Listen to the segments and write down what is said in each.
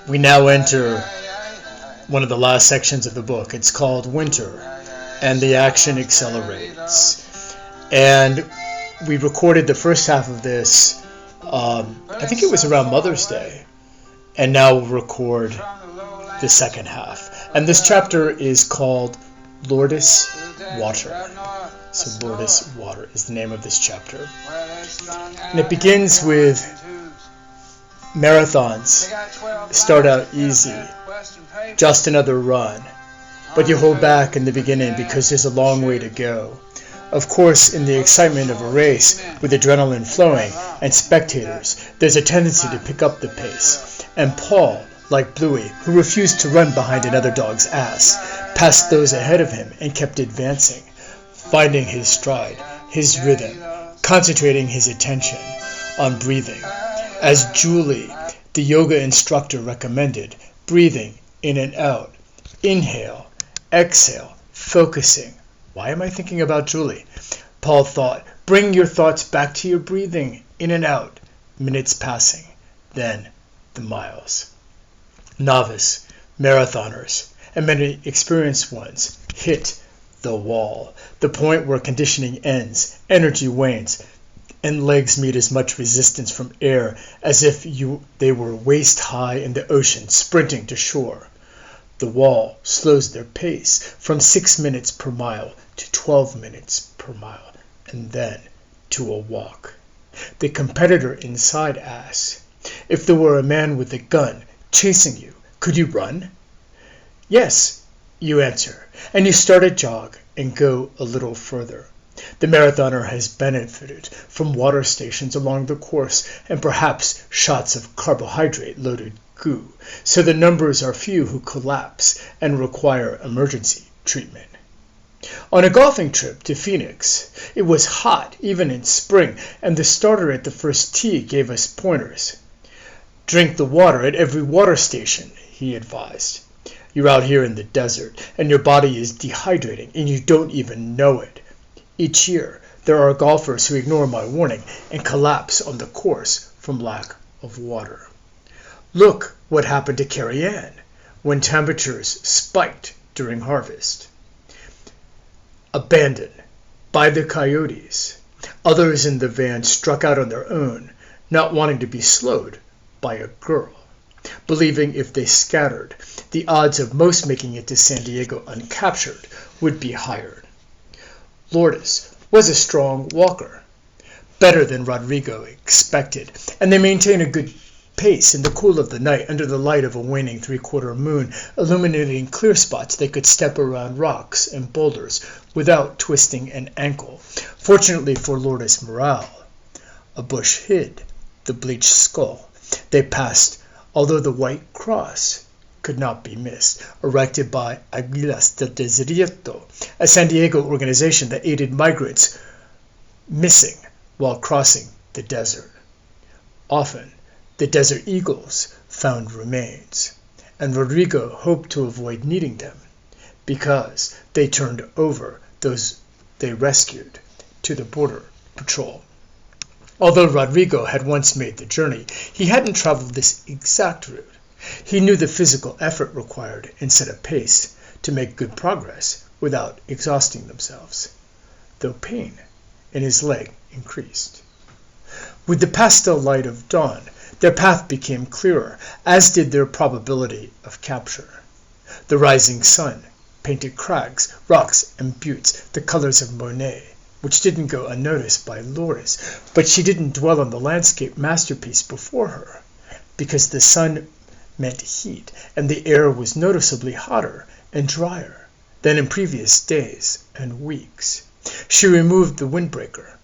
We now enter one of the last sections of the book. It's called Winter, and the action accelerates. And we recorded the first half of this, I think it was around Mother's Day, and now we'll record the second half. And this chapter is called Lourdes Water. So Lourdes Water is the name of this chapter. And it begins with marathons start out easy, just another run, but you hold back in the beginning because there's a long way to go. Of course, in the excitement of a race, with adrenaline flowing and spectators, there's a tendency to pick up the pace. And Paul, like Bluey, who refused to run behind another dog's ass, passed those ahead of him and kept advancing, finding his stride, his rhythm, concentrating his attention on breathing. As Julie, the yoga instructor, recommended, breathing in and out, inhale, exhale, focusing. Why am I thinking about Julie? Paul thought, bring your thoughts back to your breathing, in and out, minutes passing, then the miles. Novice, marathoners, and many experienced ones hit the wall, the point where conditioning ends, energy wanes, and legs meet as much resistance from air as if they were waist high in the ocean, sprinting to shore. The wall slows their pace from 6 minutes per mile to 12 minutes per mile, and then to a walk. The competitor inside asks, if there were a man with a gun chasing you, could you run? Yes, you answer, and you start a jog and go a little further. The marathoner has benefited from water stations along the course and perhaps shots of carbohydrate-loaded goo, so the numbers are few who collapse and require emergency treatment. On a golfing trip to Phoenix, it was hot even in spring, and the starter at the first tee gave us pointers. Drink the water at every water station, he advised. You're out here in the desert, and your body is dehydrating, and you don't even know it. Each year, there are golfers who ignore my warning and collapse on the course from lack of water. Look what happened to Carrie Ann when temperatures spiked during harvest. Abandoned by the coyotes, others in the van struck out on their own, not wanting to be slowed by a girl, believing if they scattered, the odds of most making it to San Diego uncaptured would be higher. Lourdes was a strong walker, better than Rodrigo expected, and they maintained a good pace in the cool of the night under the light of a waning three-quarter moon, illuminating clear spots they could step around rocks and boulders without twisting an ankle. Fortunately for Lourdes' morale, a bush hid the bleached skull. They passed, although the white cross could not be missed, erected by Águilas del Desierto, a San Diego organization that aided migrants missing while crossing the desert. Often, the desert eagles found remains, and Rodrigo hoped to avoid needing them because they turned over those they rescued to the border patrol. Although Rodrigo had once made the journey, he hadn't traveled this exact route. He knew the physical effort required and set a pace to make good progress without exhausting themselves, though pain in his leg increased. With the pastel light of dawn, their path became clearer, as did their probability of capture. The rising sun painted crags, rocks, and buttes the colors of Monet, which didn't go unnoticed by Lourdes, but she didn't dwell on the landscape masterpiece before her, because the sun meant heat, and the air was noticeably hotter and drier than in previous days and weeks. She removed the windbreaker.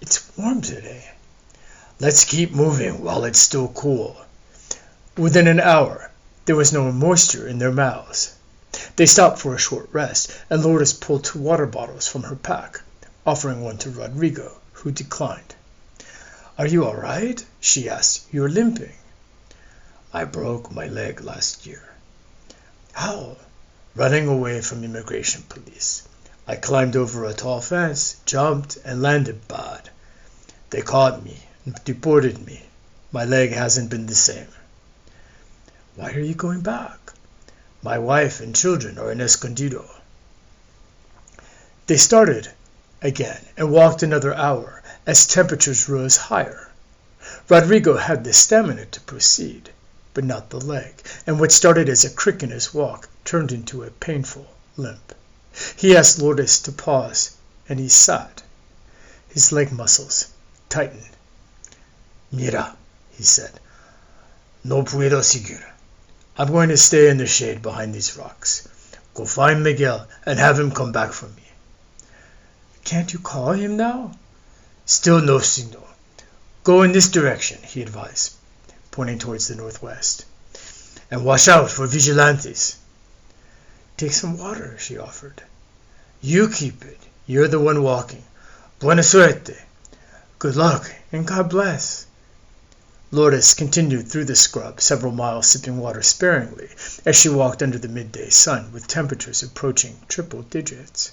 It's warm today. Let's keep moving while it's still cool. Within an hour, there was no moisture in their mouths. They stopped for a short rest, and Lourdes pulled 2 water bottles from her pack, offering one to Rodrigo, who declined. Are you all right? She asked. You're limping. I broke my leg last year. How? Running away from immigration police. I climbed over a tall fence, jumped, and landed bad. They caught me and deported me. My leg hasn't been the same. Why are you going back? My wife and children are in Escondido. They started again and walked another hour as temperatures rose higher. Rodrigo had the stamina to proceed, but not the leg, and what started as a crick in his walk turned into a painful limp. He asked Lourdes to pause, and he sat. His leg muscles tightened. Mira, he said, no puedo seguir. I'm going to stay in the shade behind these rocks. Go find Miguel and have him come back for me. Can't you call him now? Still no signal. Go in this direction, he advised, pointing towards the northwest. And watch out for vigilantes. Take some water, she offered. You keep it. You're the one walking. Buena suerte. Good luck, and God bless. Lourdes continued through the scrub, several miles sipping water sparingly, as she walked under the midday sun with temperatures approaching triple digits.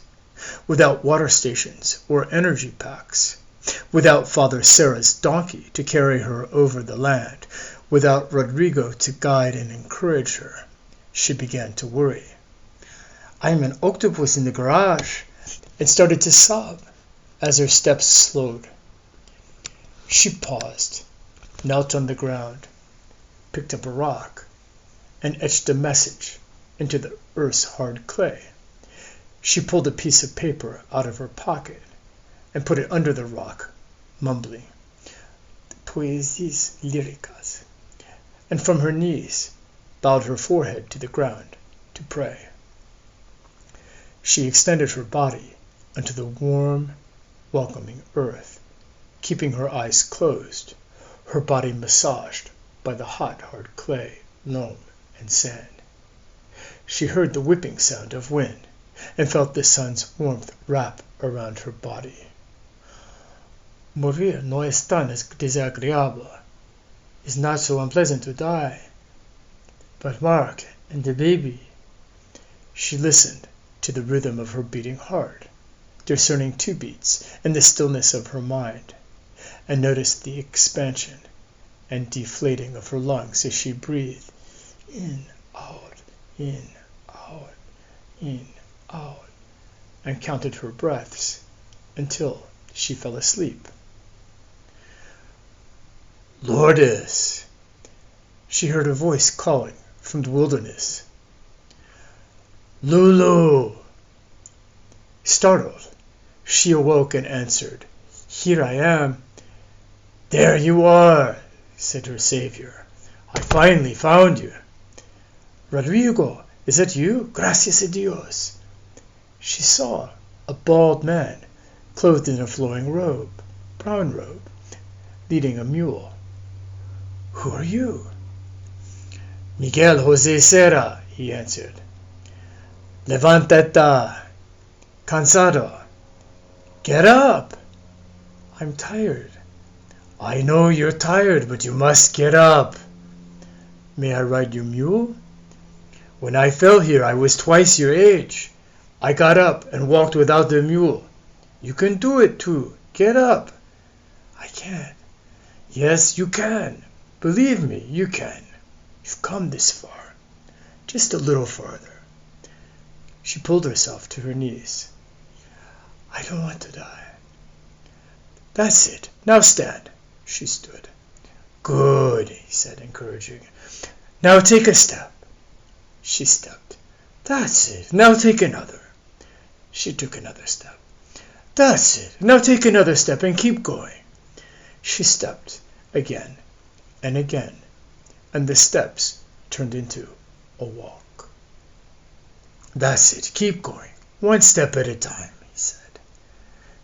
Without water stations or energy packs, without Father Sarah's donkey to carry her over the land, without Rodrigo to guide and encourage her, she began to worry. I'm an octopus in the garage, and started to sob as her steps slowed. She paused, knelt on the ground, picked up a rock, and etched a message into the earth's hard clay. She pulled a piece of paper out of her pocket and put it under the rock, mumbling, Poesies líricas, and from her knees bowed her forehead to the ground to pray. She extended her body unto the warm, welcoming earth, keeping her eyes closed, her body massaged by the hot, hard clay, loam, and sand. She heard the whipping sound of wind and felt the sun's warmth wrap around her body. Morir no es tan desagradable. It's not so unpleasant to die. But Mark and the baby. She listened to the rhythm of her beating heart, discerning two beats in the stillness of her mind, and noticed the expansion and deflating of her lungs as she breathed in, out, in, out, in, out, and counted her breaths until she fell asleep. Lourdes! She heard a voice calling from the wilderness. Lulu! Startled, she awoke and answered, Here I am. There you are, said her savior. I finally found you. Rodrigo, is that you? Gracias a Dios. She saw a bald man, clothed in a flowing robe, brown robe, leading a mule. Who are you? Miguel Jose Serra, he answered. Levántate, cansado. Get up. I'm tired. I know you're tired, but you must get up. May I ride your mule? When I fell here, I was twice your age. I got up and walked without the mule. You can do it too. Get up. I can't. Yes, you can. Believe me, you can. You've come this far. Just a little farther. She pulled herself to her knees. I don't want to die. That's it. Now stand. She stood. Good, he said, encouraging. Now take a step. She stepped. That's it. Now take another. She took another step. That's it. Now take another step and keep going. She stepped again and again, and the steps turned into a walk. That's it. Keep going. One step at a time, he said.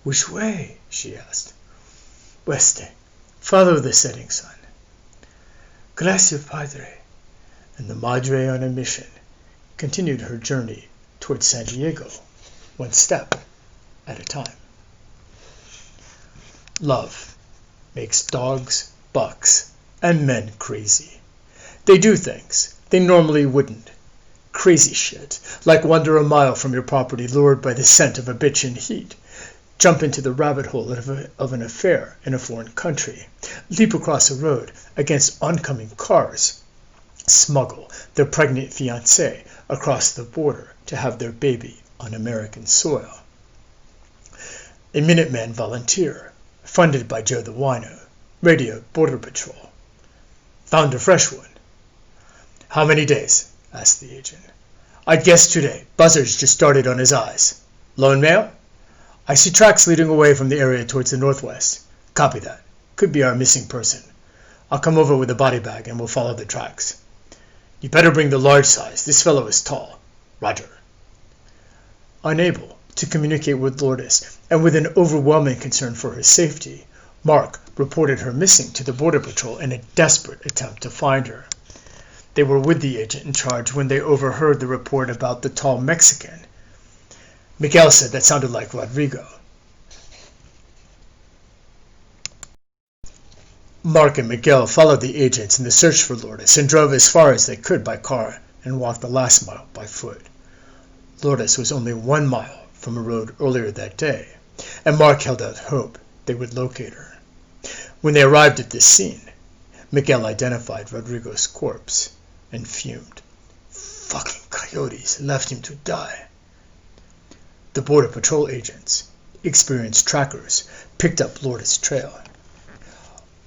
Which way? She asked. Weste. Follow the setting sun. Gracias, Padre. And the Madre on a mission continued her journey toward San Diego, one step at a time. Love makes dogs, bucks, and men crazy. They do things they normally wouldn't. Crazy shit, like wander a mile from your property lured by the scent of a bitch in heat. Jump into the rabbit hole of an affair in a foreign country. Leap across a road against oncoming cars. smuggle their pregnant fiancée across the border to have their baby on American soil. A Minuteman volunteer, funded by Joe the Wino, radioed Border Patrol. "Found a fresh one." "How many days?" asked the agent. "I'd guess 2 days. Buzzards just started on his eyes." "Lone male?" "I see tracks leading away from the area towards the northwest." "Copy that. Could be our missing person. I'll come over with a body bag and we'll follow the tracks." "You better bring the large size. This fellow is tall." "Roger." Unable to communicate with Lourdes, and with an overwhelming concern for her safety, Mark reported her missing to the Border Patrol in a desperate attempt to find her. They were with the agent in charge when they overheard the report about the tall Mexican. Miguel said that sounded like Rodrigo. Mark and Miguel followed the agents in the search for Lourdes and drove as far as they could by car and walked the last mile by foot. Lourdes was only 1 mile from a road earlier that day, and Mark held out hope they would locate her. When they arrived at this scene, Miguel identified Rodrigo's corpse and fumed. "Fucking coyotes left him to die." The Border Patrol agents, experienced trackers, picked up Lourdes' trail.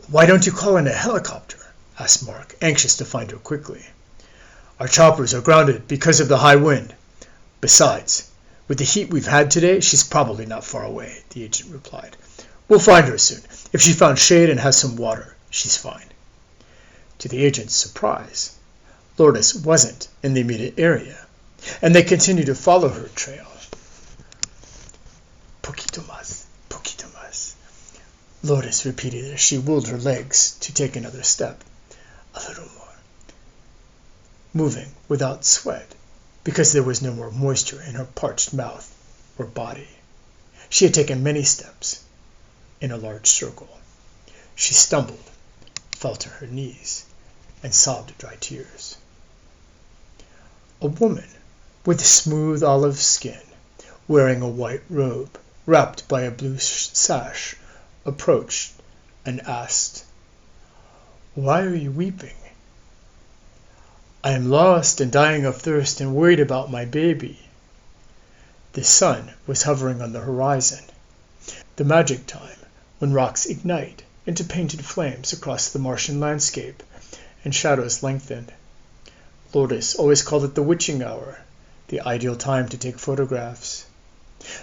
"Why don't you call in a helicopter?" asked Mark, anxious to find her quickly. "Our choppers are grounded because of the high wind. Besides, with the heat we've had today, she's probably not far away," the agent replied. "We'll find her soon. If she found shade and has some water, she's fine." To the agent's surprise, Lourdes wasn't in the immediate area, and they continued to follow her trail. "Poquito más, poquito más," Lourdes repeated as she willed her legs to take another step. "A little more," moving without sweat, because there was no more moisture in her parched mouth or body. She had taken many steps in a large circle. She stumbled, fell to her knees, and sobbed dry tears. A woman with smooth olive skin, wearing a white robe wrapped by a blue sash, approached and asked, "Why are you weeping?" "I am lost and dying of thirst and worried about my baby." The sun was hovering on the horizon, the magic time when rocks ignite into painted flames across the Martian landscape and shadows lengthened. Lourdes always called it the witching hour, the ideal time to take photographs.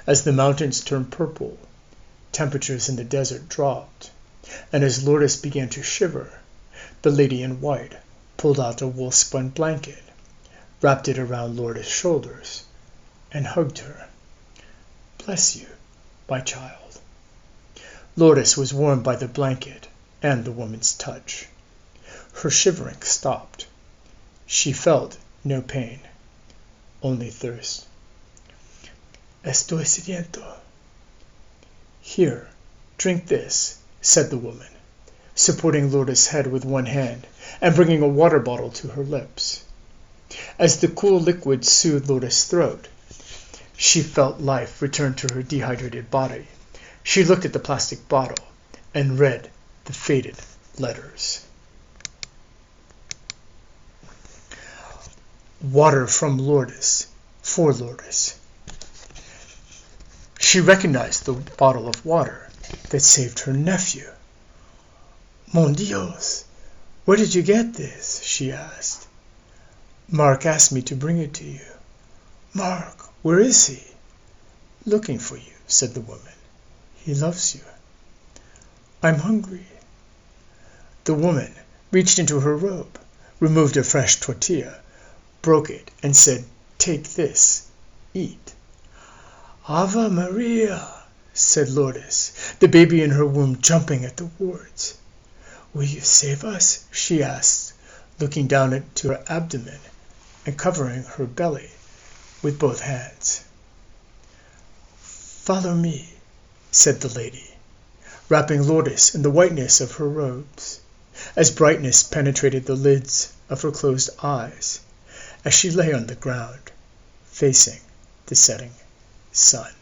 As the mountains turned purple, temperatures in the desert dropped, and as Lourdes began to shiver, the lady in white pulled out a wool-spun blanket, wrapped it around Lourdes' shoulders, and hugged her. "Bless you, my child." Lourdes was warmed by the blanket and the woman's touch. Her shivering stopped. She felt no pain, only thirst. "Estoy sediento." "Here, drink this," said the woman, supporting Lourdes' head with one hand and bringing a water bottle to her lips. As the cool liquid soothed Lourdes' throat, she felt life return to her dehydrated body. She looked at the plastic bottle and read the faded letters. Water from Lourdes, for Lourdes. She recognized the bottle of water that saved her nephew. "Mon Dios, where did you get this?" she asked. "Mark asked me to bring it to you." "Mark, where is he?" "Looking for you," said the woman. "He loves you." "I'm hungry." The woman reached into her robe, removed a fresh tortilla, broke it, and said, "Take this, eat." "Ave Maria," said Lourdes, the baby in her womb jumping at the words. "Will you save us?" she asked, looking down into her abdomen and covering her belly with both hands. "Follow me," said the lady, wrapping Lourdes in the whiteness of her robes, as brightness penetrated the lids of her closed eyes, as she lay on the ground, facing the setting sun.